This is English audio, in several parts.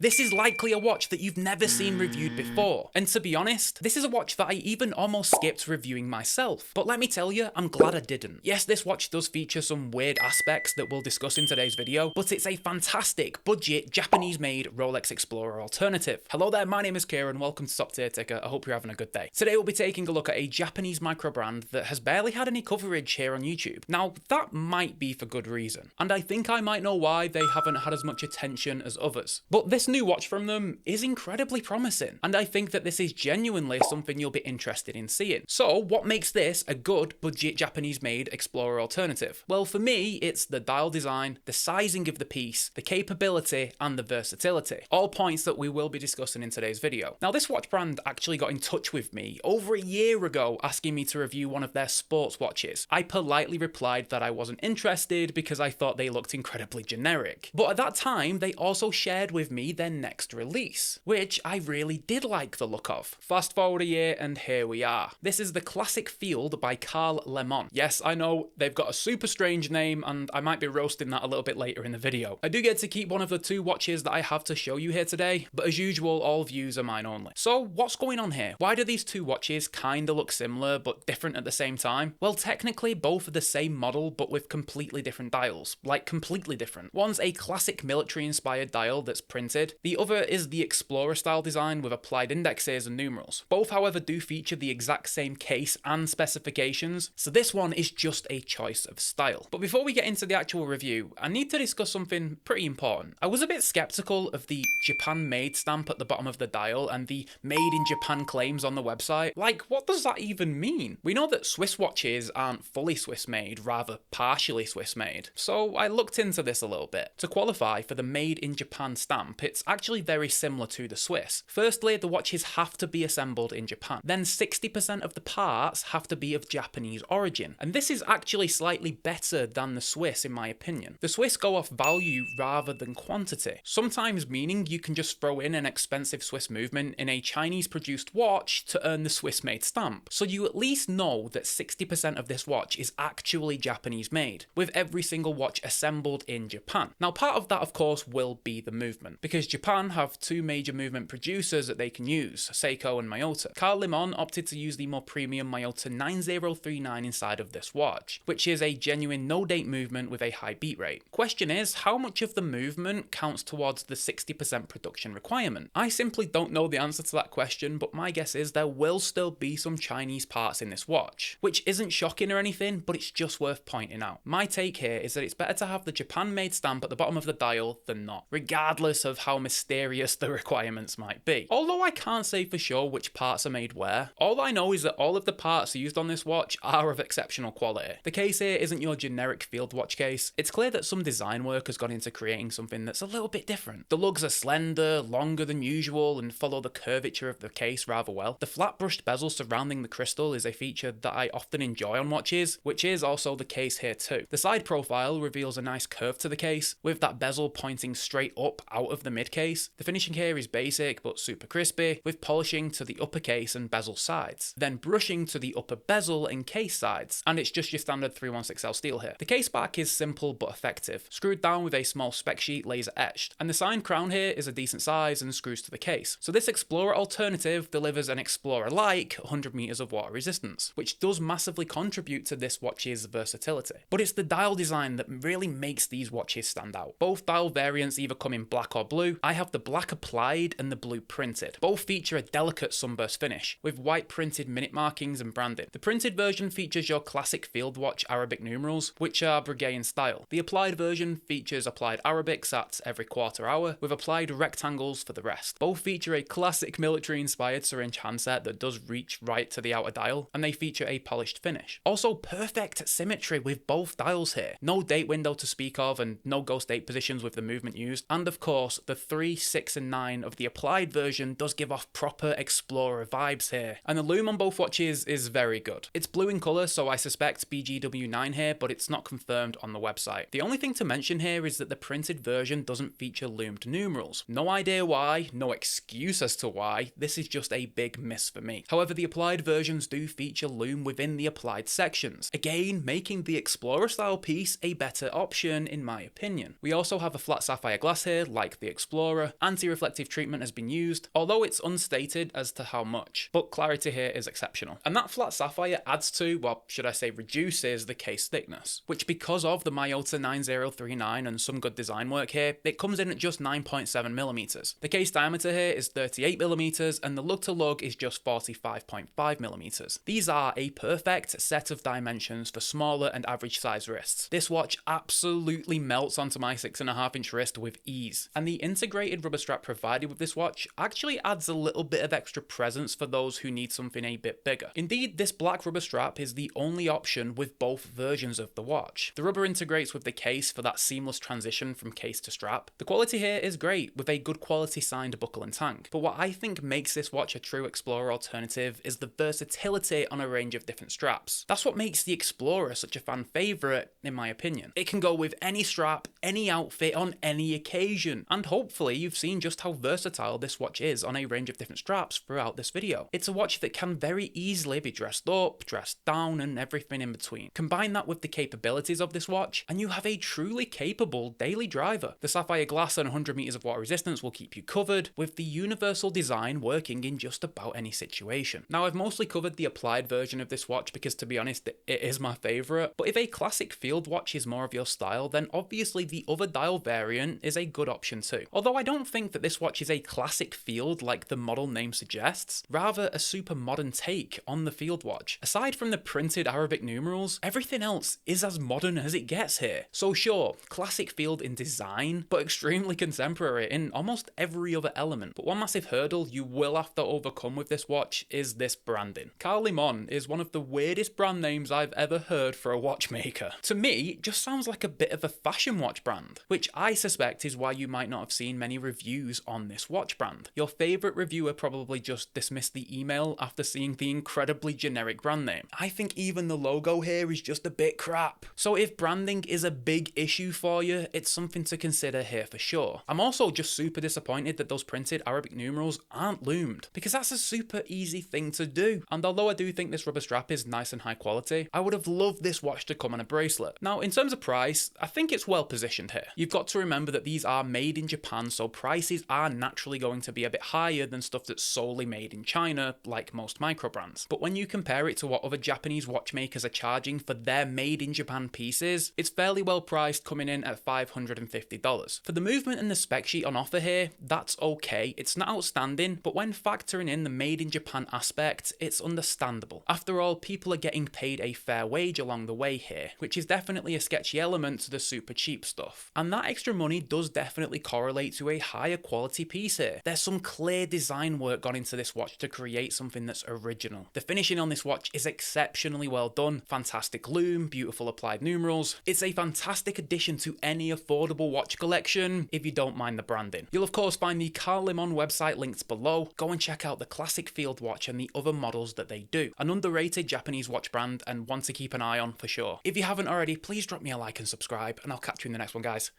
This is likely a watch that you've never seen reviewed before, and to be honest, this is a watch that I even almost skipped reviewing myself, but let me tell you, I'm glad I didn't. Yes, this watch does feature some weird aspects that we'll discuss in today's video, but it's a fantastic, budget, Japanese-made Rolex Explorer alternative. Hello there, my name is Kieran, and welcome to Top Tier Ticker. I hope you're having a good day. Today we'll be taking a look at a Japanese micro brand that has barely had any coverage here on YouTube. Now, that might be for good reason, and I think I might know why they haven't had as much attention as others. But this new watch from them is incredibly promising, and I think that this is genuinely something you'll be interested in seeing. So what makes this a good budget Japanese made Explorer alternative? Well, for me, it's the dial design, the sizing of the piece, the capability, and the versatility. All points that we will be discussing in today's video. Now, this watch brand actually got in touch with me over a year ago asking me to review one of their sports watches. I politely replied that I wasn't interested because I thought they looked incredibly generic. But at that time, they also shared with me their next release, which I really did like the look of. Fast forward a year and here we are. This is the Classic Field by Karl Leimon. Yes, I know they've got a super strange name and I might be roasting that a little bit later in the video. I do get to keep one of the two watches that I have to show you here today, but as usual, all views are mine only. So what's going on here? Why do these two watches kinda look similar but different at the same time? Well, technically both are the same model but with completely different dials. Like completely different. One's a classic military inspired dial that's printed. The other is the Explorer style design with applied indexes and numerals. Both, however, do feature the exact same case and specifications, so this one is just a choice of style. But before we get into the actual review, I need to discuss something pretty important. I was a bit skeptical of the Japan made stamp at the bottom of the dial and the made in Japan claims on the website. Like, what does that even mean? We know that Swiss watches aren't fully Swiss made, rather partially Swiss made. So I looked into this a little bit. To qualify for the made in Japan stamp, it's actually very similar to the Swiss. Firstly, the watches have to be assembled in Japan. Then 60% of the parts have to be of Japanese origin. And this is actually slightly better than the Swiss in my opinion. The Swiss go off value rather than quantity. Sometimes meaning you can just throw in an expensive Swiss movement in a Chinese produced watch to earn the Swiss made stamp. So you at least know that 60% of this watch is actually Japanese made, with every single watch assembled in Japan. Now part of that of course will be the movement, because Japan have two major movement producers that they can use, Seiko and Miyota. Karl Leimon opted to use the more premium Miyota 9039 inside of this watch, which is a genuine no-date movement with a high beat rate. Question is, how much of the movement counts towards the 60% production requirement? I simply don't know the answer to that question, but my guess is there will still be some Chinese parts in this watch, which isn't shocking or anything, but it's just worth pointing out. My take here is that it's better to have the Japan-made stamp at the bottom of the dial than not, regardless of how mysterious the requirements might be. Although I can't say for sure which parts are made where, all I know is that all of the parts used on this watch are of exceptional quality. The case here isn't your generic field watch case. It's clear that some design work has gone into creating something that's a little bit different. The lugs are slender, longer than usual, and follow the curvature of the case rather well. The flat brushed bezel surrounding the crystal is a feature that I often enjoy on watches, which is also the case here too. The side profile reveals a nice curve to the case, with that bezel pointing straight up out of the mid case. The finishing here is basic but super crispy, with polishing to the upper case and bezel sides, then brushing to the upper bezel and case sides, and it's just your standard 316L steel here. The case back is simple but effective, screwed down with a small spec sheet laser etched, and the sign crown here is a decent size and screws to the case. So this Explorer alternative delivers an Explorer-like 100 meters of water resistance, which does massively contribute to this watch's versatility. But it's the dial design that really makes these watches stand out. Both dial variants either come in black or blue. I have the black applied and the blue printed. Both feature a delicate sunburst finish, with white printed minute markings and branding. The printed version features your classic field watch Arabic numerals, which are Breguet in style. The applied version features applied Arabics at every quarter hour, with applied rectangles for the rest. Both feature a classic military inspired syringe handset that does reach right to the outer dial, and they feature a polished finish. Also perfect symmetry with both dials here. No date window to speak of, and no ghost date positions with the movement used. And of course, the 3, 6 and 9 of the applied version does give off proper Explorer vibes here. And the lume on both watches is very good. It's blue in colour, so I suspect BGW9 here, but it's not confirmed on the website. The only thing to mention here is that the printed version doesn't feature loomed numerals. No idea why, no excuse as to why, this is just a big miss for me. However, the applied versions do feature loom within the applied sections, again making the Explorer style piece a better option in my opinion. We also have a flat sapphire glass here, like the Explorer Explorer. Anti-reflective treatment has been used, although it's unstated as to how much, but clarity here is exceptional. And that flat sapphire adds to, well, should I say reduces, the case thickness, which because of the Miyota 9039 and some good design work here, it comes in at just 9.7mm. The case diameter here is 38mm and the lug to lug is just 45.5mm. These are a perfect set of dimensions for smaller and average size wrists. This watch absolutely melts onto my 6.5-inch wrist with ease, and the integrated rubber strap provided with this watch actually adds a little bit of extra presence for those who need something a bit bigger. Indeed, this black rubber strap is the only option with both versions of the watch. The rubber integrates with the case for that seamless transition from case to strap. The quality here is great, with a good quality signed buckle and tang, but what I think makes this watch a true Explorer alternative is the versatility on a range of different straps. That's what makes the Explorer such a fan favourite, in my opinion. It can go with any strap, any outfit, on any occasion, and hopefully you've seen just how versatile this watch is on a range of different straps throughout this video. It's a watch that can very easily be dressed up, dressed down, and everything in between. Combine that with the capabilities of this watch, and you have a truly capable daily driver. The sapphire glass and 100 meters of water resistance will keep you covered, with the universal design working in just about any situation. Now, I've mostly covered the applied version of this watch because, to be honest, it is my favourite, but if a classic field watch is more of your style, then obviously the other dial variant is a good option too. Although I don't think that this watch is a classic field like the model name suggests, rather a super modern take on the field watch. Aside from the printed Arabic numerals, everything else is as modern as it gets here. So sure, classic field in design, but extremely contemporary in almost every other element. But one massive hurdle you will have to overcome with this watch is this branding. Karl Leimon is one of the weirdest brand names I've ever heard for a watchmaker. To me, it just sounds like a bit of a fashion watch brand, which I suspect is why you might not have seen many reviews on this watch brand. Your favourite reviewer probably just dismissed the email after seeing the incredibly generic brand name. I think even the logo here is just a bit crap. So if branding is a big issue for you, it's something to consider here for sure. I'm also just super disappointed that those printed Arabic numerals aren't loomed, because that's a super easy thing to do. And although I do think this rubber strap is nice and high quality, I would have loved this watch to come on a bracelet. Now, in terms of price, I think it's well positioned here. You've got to remember that these are made in Japan, so prices are naturally going to be a bit higher than stuff that's solely made in China, like most micro brands. But when you compare it to what other Japanese watchmakers are charging for their made in Japan pieces, it's fairly well priced, coming in at $550. For the movement and the spec sheet on offer here, that's okay. It's not outstanding, but when factoring in the made in Japan aspect, it's understandable. After all, people are getting paid a fair wage along the way here, which is definitely a sketchy element to the super cheap stuff. And that extra money does definitely correlate to a higher quality piece here. There's some clear design work gone into this watch to create something that's original. The finishing on this watch is exceptionally well done. Fantastic loom, beautiful applied numerals. It's a fantastic addition to any affordable watch collection if you don't mind the branding. You'll of course find the Karl Leimon website linked below. Go and check out the classic field watch and the other models that they do. An underrated Japanese watch brand and one to keep an eye on for sure. If you haven't already, please drop me a like and subscribe, and I'll catch you in the next one, guys.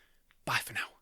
Bye for now.